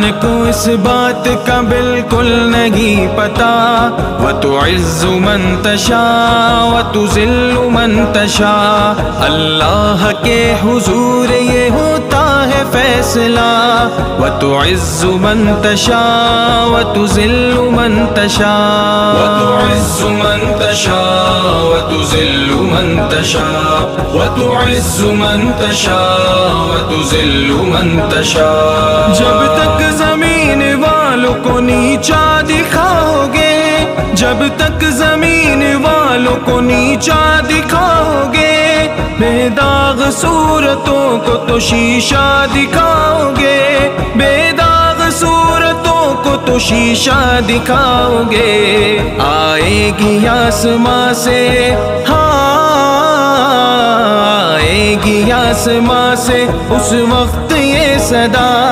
ان کو اس بات کا بالکل نہیں پتا، وَتُعِزُّ مَن تَشَاءُ وَتُذِلُّ مَن تَشَاءُ، اللہ کے حضور یہ ہوتا ہے فیصلہ، وَتُعِزُّ مَن تَشَاءُ وَتُذِلُّ مَن تَشَاءُ، وَتُعِزُّ مَن تَشَاءُ وَتُذِلُّ مَن تَشَاءُ، وَتُعِزُّ مَن تَشَاءُ وَتُذِلُّ مَن تَشَاءُ۔ جب تک زمین والوں کو نیچا دکھاؤ گے، جب تک زمین والوں کو نیچا دکھاؤ گے، بے داغ صورتوں کو تو شیشہ دکھاؤ گے، بے داغ صورتوں کو تو شیشہ دکھاؤ گے، آئے گی آسماں سے، آئے گی آسماں سے اس وقت یہ صدا،